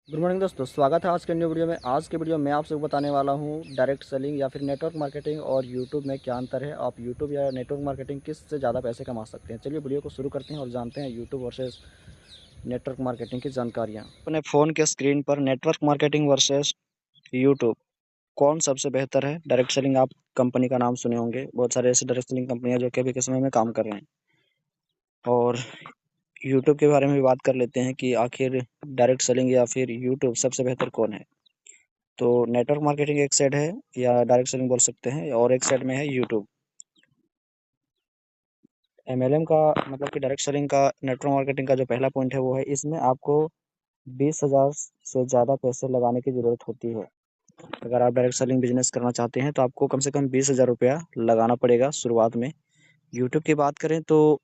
Good morning दोस्तों, स्वागत है आज के न्यू वीडियो में। आज के वीडियो में मैं आपसे बताने वाला हूँ डायरेक्ट सेलिंग या फिर नेटवर्क मार्केटिंग और यूट्यूब में क्या अंतर है। आप यूट्यूब या नेटवर्क मार्केटिंग किस से ज़्यादा पैसे कमा सकते हैं। चलिए वीडियो को शुरू करते हैं और जानते हैं यूट्यूब वर्सेस नेटवर्क मार्केटिंग की जानकारियाँ। अपने फ़ोन के स्क्रीन पर नेटवर्क मार्केटिंग वर्सेस यूट्यूब कौन सबसे बेहतर है। डायरेक्ट सेलिंग आप कंपनी का नाम सुने होंगे, बहुत सारे ऐसे डायरेक्ट सेलिंग कंपनियाँ जो कि अभी के समय में काम कर रहे हैं। और यूट्यूब के बारे में भी बात कर लेते हैं कि आखिर डायरेक्ट सेलिंग या फिर यूट्यूब सबसे बेहतर कौन है। तो नेटवर्क मार्केटिंग एक साइड है या डायरेक्ट सेलिंग बोल सकते हैं, और एक साइड में है यूट्यूब। एमएलएम का मतलब कि डायरेक्ट सेलिंग का नेटवर्क मार्केटिंग का जो पहला पॉइंट है वो है, इसमें आपको 20,000 से ज़्यादा पैसे लगाने की ज़रूरत होती है। अगर आप डायरेक्ट सेलिंग बिजनेस करना चाहते हैं तो आपको कम से कम 20,000 रुपया लगाना पड़ेगा शुरुआत में। यूट्यूब की बात करें तो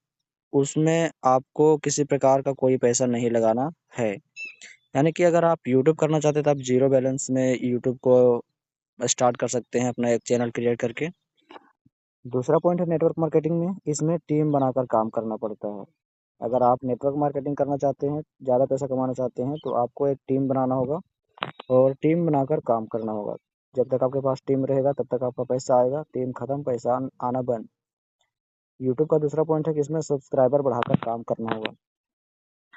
उसमें आपको किसी प्रकार का कोई पैसा नहीं लगाना है। यानी कि अगर आप यूट्यूब करना चाहते हैं तो आप जीरो बैलेंस में यूट्यूब को स्टार्ट कर सकते हैं, अपना एक चैनल क्रिएट करके। दूसरा पॉइंट है नेटवर्क मार्केटिंग में, इसमें टीम बनाकर काम करना पड़ता है। अगर आप नेटवर्क मार्केटिंग करना चाहते हैं, ज़्यादा पैसा कमाना चाहते हैं, तो आपको एक टीम बनाना होगा और टीम बनाकर काम करना होगा। जब तक आपके पास टीम रहेगा तब तक आपका पैसा आएगा, टीम खत्म पैसा आना बंद। यूट्यूब का दूसरा पॉइंट है कि इसमें सब्सक्राइबर बढ़ाकर काम करना होगा।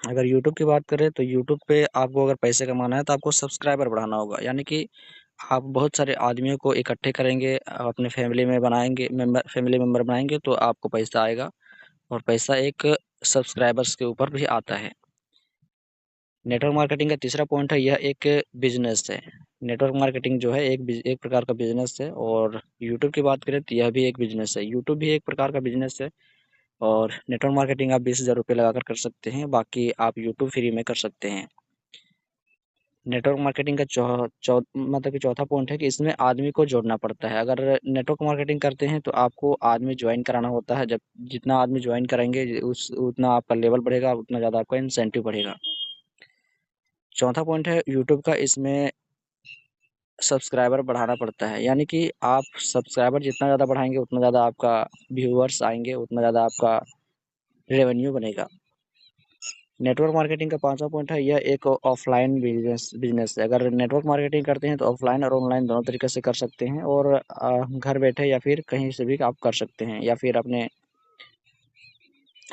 अगर यूट्यूब की बात करें तो यूट्यूब पे आपको अगर पैसे कमाना है तो आपको सब्सक्राइबर बढ़ाना होगा। यानी कि आप बहुत सारे आदमियों को इकट्ठे करेंगे, अपने फैमिली में बनाएंगे, फैमिली मेम्बर बनाएंगे तो आपको पैसा आएगा। और पैसा एक सब्सक्राइबर्स के ऊपर भी आता है। नेटवर्क मार्केटिंग का तीसरा पॉइंट है, यह एक बिजनेस है। नेटवर्क मार्केटिंग जो है एक प्रकार का बिजनेस है, और यूट्यूब की बात करें तो यह भी एक बिजनेस है। यूट्यूब भी एक प्रकार का बिजनेस है, और नेटवर्क मार्केटिंग आप 20,000 रुपये लगाकर कर सकते हैं, बाकी आप यूट्यूब फ्री में कर सकते हैं। नेटवर्क मार्केटिंग का मतलब कि चौथा पॉइंट है कि इसमें आदमी को जोड़ना पड़ता है। अगर नेटवर्क मार्केटिंग करते हैं तो आपको आदमी ज्वाइन कराना होता है। जब जितना आदमी ज्वाइन कराएंगे उस उतना आपका लेवल बढ़ेगा, उतना ज़्यादा आपका इंसेंटिव बढ़ेगा। चौथा पॉइंट है यूट्यूब का, इसमें सब्सक्राइबर बढ़ाना पड़ता है। यानी कि आप सब्सक्राइबर जितना ज़्यादा बढ़ाएंगे उतना ज़्यादा आपका व्यूअर्स आएंगे, उतना ज़्यादा आपका रेवेन्यू बनेगा। नेटवर्क मार्केटिंग का पांचवा पॉइंट है, यह एक ऑफलाइन बिजनेस बिजनेस है। अगर नेटवर्क मार्केटिंग करते हैं तो ऑफलाइन और ऑनलाइन दोनों तरीके से कर सकते हैं, और घर बैठे या फिर कहीं से भी आप कर सकते हैं, या फिर अपने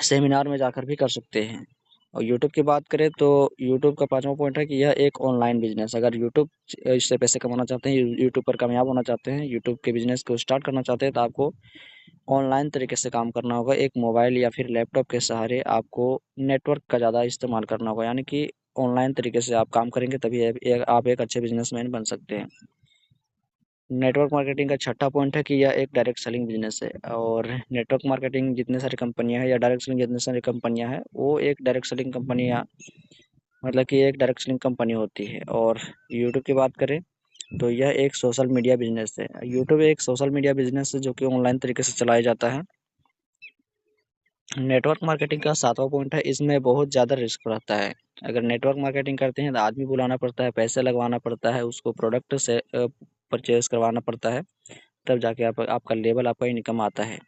सेमिनार में जाकर भी कर सकते हैं। और यूट्यूब की बात करें तो यूट्यूब का पांचवा पॉइंट है कि यह एक ऑनलाइन बिजनेस। अगर यूट्यूब इससे पैसे कमाना चाहते हैं, यूट्यूब पर कामयाब होना चाहते हैं, यूट्यूब के बिजनेस को स्टार्ट करना चाहते हैं, तो आपको ऑनलाइन तरीके से काम करना होगा। एक मोबाइल या फिर लैपटॉप के सहारे आपको नेटवर्क का ज़्यादा इस्तेमाल करना होगा। यानी कि ऑनलाइन तरीके से आप काम करेंगे तभी आप एक अच्छे बिजनेसमैन बन सकते हैं। नेटवर्क मार्केटिंग का छठा पॉइंट है कि यह एक डायरेक्ट सेलिंग बिजनेस है। और नेटवर्क मार्केटिंग जितने सारी कंपनियां हैं या डायरेक्ट सेलिंग जितनी सारी कंपनियां हैं, वो एक डायरेक्ट सेलिंग कंपनियां मतलब कि एक डायरेक्ट सेलिंग कंपनी होती है। और यूट्यूब की बात करें तो यह एक सोशल मीडिया बिजनेस है। यूट्यूब एक सोशल मीडिया बिजनेस है जो कि ऑनलाइन तरीके से चलाया जाता है। नेटवर्क मार्केटिंग का सातवां पॉइंट है, इसमें बहुत ज़्यादा रिस्क रहता है। अगर नेटवर्क मार्केटिंग करते हैं तो आदमी बुलाना पड़ता है, पैसे लगवाना पड़ता है, उसको प्रोडक्ट से परचेज करवाना पड़ता है, तब जाके आपका लेवल आपका इनकम आता है।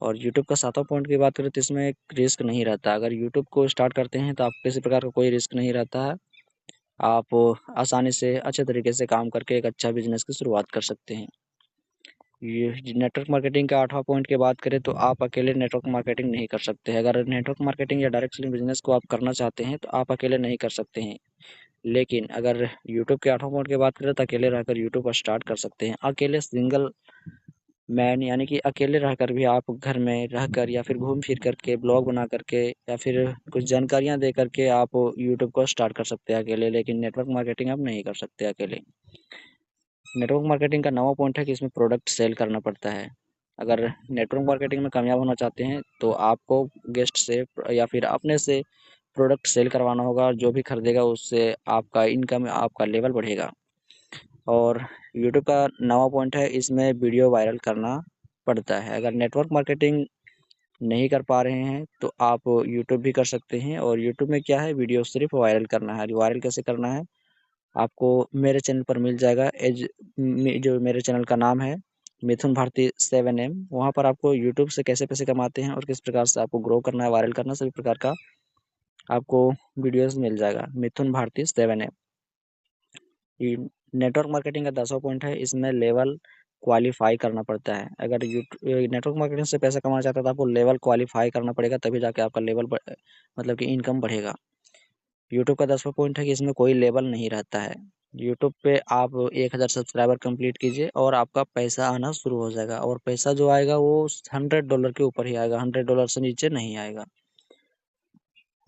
और यूट्यूब का सातवां पॉइंट की बात करें तो इसमें एक रिस्क नहीं रहता। अगर यूट्यूब को स्टार्ट करते हैं तो आपको किसी प्रकार का कोई रिस्क नहीं रहता है। आप आसानी से अच्छे तरीके से काम करके एक अच्छा बिजनेस की शुरुआत कर सकते हैं। ये नेटवर्क मार्केटिंग का आठवां पॉइंट की बात करें तो आप अकेले नेटवर्क मार्केटिंग नहीं कर सकते हैं। अगर नेटवर्क मार्केटिंग या डायरेक्ट सेलिंग बिजनेस को आप करना चाहते हैं तो आप अकेले नहीं कर सकते हैं। लेकिन अगर यूट्यूब के आठवां पॉइंट की बात करें तो अकेले रहकर यूट्यूब पर स्टार्ट कर सकते हैं। अकेले सिंगल मैन, यानी कि अकेले रहकर भी आप घर में रहकर या फिर घूम फिर करके ब्लॉग बना करके या फिर कुछ जानकारियां दे करके आप यूट्यूब को स्टार्ट कर सकते हैं अकेले। लेकिन नेटवर्क मार्केटिंग आप नहीं कर सकते अकेले। नेटवर्क मार्केटिंग का नवा पॉइंट है कि इसमें प्रोडक्ट सेल करना पड़ता है। अगर नेटवर्क मार्केटिंग में कामयाब होना चाहते हैं तो आपको गेस्ट से या फिर अपने से प्रोडक्ट सेल करवाना होगा, और जो भी खरीदेगा उससे आपका इनकम, आपका लेवल बढ़ेगा। और यूट्यूब का नवा पॉइंट है, इसमें वीडियो वायरल करना पड़ता है। अगर नेटवर्क मार्केटिंग नहीं कर पा रहे हैं तो आप यूट्यूब भी कर सकते हैं। और यूट्यूब में क्या है, वीडियो सिर्फ वायरल करना है। वायरल कैसे करना है, आपको मेरे चैनल पर मिल जाएगा। जो मेरे चैनल का नाम है मिथुन भारती 7M, वहाँ पर आपको यूट्यूब से कैसे पैसे कमाते हैं और किस प्रकार से आपको ग्रो करना है, वायरल करना, सभी प्रकार का आपको वीडियोस मिल जाएगा। मिथुन भारती 7M। नेटवर्क मार्केटिंग का 10वां पॉइंट है, इसमें लेवल क्वालिफाई करना पड़ता है। अगर नेटवर्क मार्केटिंग से पैसा कमाना चाहते हैं तो आपको लेवल क्वालिफाई करना पड़ेगा, तभी जाके आपका लेवल मतलब कि इनकम बढ़ेगा। यूट्यूब का 10वां पॉइंट है कि इसमें कोई लेवल नहीं रहता है। यूट्यूब पे आप 1000 सब्सक्राइबर कंप्लीट कीजिए और आपका पैसा आना शुरू हो जाएगा, और पैसा जो आएगा वो $100 के ऊपर ही आएगा, $100 से नीचे नहीं आएगा।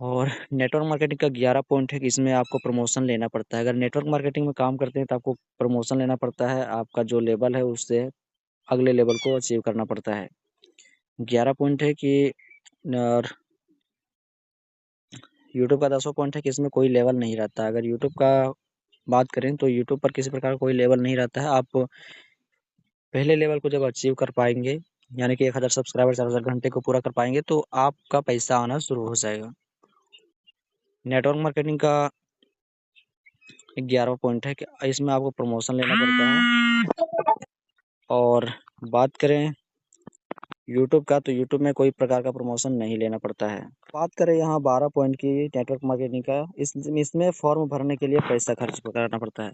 और नेटवर्क मार्केटिंग का 11 पॉइंट है कि इसमें आपको प्रमोशन लेना पड़ता है। अगर नेटवर्क मार्केटिंग में काम करते हैं तो आपको प्रमोशन लेना पड़ता है, आपका जो लेवल है उससे अगले लेवल को अचीव करना पड़ता है। 11 पॉइंट है कि और यूट्यूब का 10वां पॉइंट है कि इसमें कोई लेवल नहीं रहता। अगर यूट्यूब का बात करें तो यूट्यूब पर किसी प्रकार का कोई लेवल नहीं रहता है। आप पहले लेवल को जब अचीव कर पाएंगे, यानी कि 1000 सब्सक्राइबर 4000 घंटे को पूरा कर पाएंगे, तो आपका पैसा आना शुरू हो जाएगा। नेटवर्क मार्केटिंग का 11वां पॉइंट है कि इसमें आपको प्रमोशन लेना पड़ता है। और बात करें यूट्यूब का, तो यूट्यूब में कोई प्रकार का प्रमोशन नहीं लेना पड़ता है। बात करें यहाँ 12 पॉइंट की नेटवर्क मार्केटिंग का, इसमें फॉर्म भरने के लिए पैसा खर्च करना पड़ता है।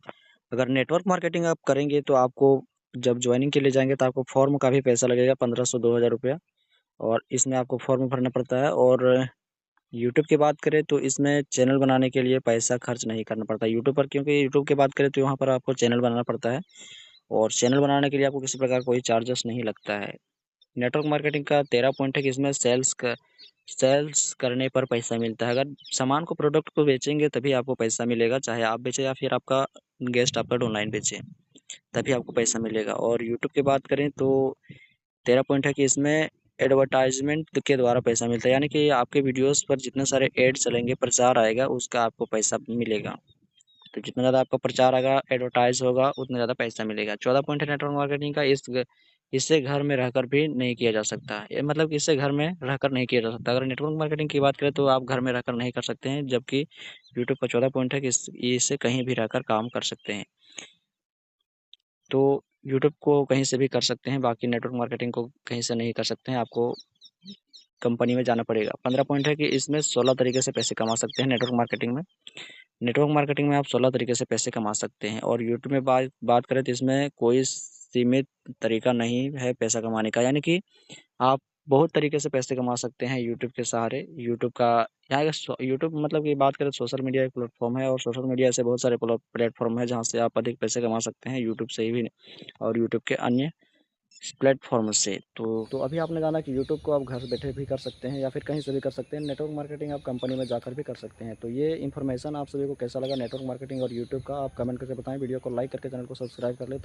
अगर नेटवर्क मार्केटिंग आप करेंगे तो आपको जब ज्वाइनिंग के लिए जाएंगे तो आपको फॉर्म का भी पैसा लगेगा, 1500-2000 रुपया, और इसमें आपको फॉर्म भरना पड़ता है। और यूट्यूब की बात करें तो इसमें चैनल बनाने के लिए पैसा खर्च नहीं करना पड़ता यूट्यूब पर, क्योंकि यूट्यूब की बात करें तो यहाँ पर आपको चैनल बनाना पड़ता है, और चैनल बनाने के लिए आपको किसी प्रकार कोई चार्जेस नहीं लगता है। नेटवर्क मार्केटिंग का 13 पॉइंट है कि इसमें सेल्स करने पर पैसा मिलता है। अगर सामान को, प्रोडक्ट को बेचेंगे तभी आपको पैसा मिलेगा, चाहे आप बेचें या फिर आपका गेस्ट आपका ऑनलाइन बेचे, तभी आपको पैसा मिलेगा। और यूट्यूब की बात करें तो 13 पॉइंट है कि इसमें एडवर्टाइजमेंट के द्वारा पैसा मिलता है, यानी कि आपके वीडियोस पर जितने सारे एड चलेंगे, प्रचार आएगा, उसका आपको पैसा मिलेगा। तो जितना ज़्यादा आपका प्रचार आएगा, एडवर्टाइज होगा, उतना ज़्यादा पैसा मिलेगा। 14 पॉइंट है नेटवर्क मार्केटिंग का, इससे घर में रहकर भी नहीं किया जा सकता। ये मतलब कि इससे घर में रहकर नहीं किया जा सकता। अगर नेटवर्क मार्केटिंग की बात करें तो आप घर में रहकर नहीं कर सकते हैं, जबकि यूट्यूब का 14 पॉइंट है कि इससे कहीं भी रहकर काम कर सकते हैं। तो यूट्यूब को कहीं से भी कर सकते हैं, बाकी नेटवर्क मार्केटिंग को कहीं से नहीं कर सकते हैं, आपको कंपनी में जाना पड़ेगा। 15 पॉइंट है कि इसमें 16 तरीके से पैसे कमा सकते हैं नेटवर्क मार्केटिंग में। नेटवर्क मार्केटिंग में आप 16 तरीके से पैसे कमा सकते हैं। और यूट्यूब में बात करें तो इसमें कोई सीमित तरीका नहीं है पैसा कमाने का, यानी कि आप बहुत तरीके से पैसे कमा सकते हैं यूट्यूब के सहारे। यूट्यूब का यहाँ का यूट्यूब मतलब की बात करें तो सोशल मीडिया एक प्लेटफॉर्म है, और सोशल मीडिया से बहुत सारे प्लेटफॉर्म है जहाँ से आप अधिक पैसे कमा सकते हैं, यूट्यूब से ही भी और यूट्यूब के अन्य प्लेटफॉर्म से। तो अभी आपने जाना कि यूट्यूब को आप घर बैठे भी कर सकते हैं या फिर कहीं से भी कर सकते हैं, नेटवर्क मार्केटिंग आप कंपनी में जाकर भी कर सकते हैं। तो ये इन्फॉर्मेशन आप सभी को कैसा लगा नेटवर्क मार्केटिंग और यूट्यूब का, आप कमेंट करके बताएं। वीडियो को लाइक करके चैनल को सब्सक्राइब कर लें ताकि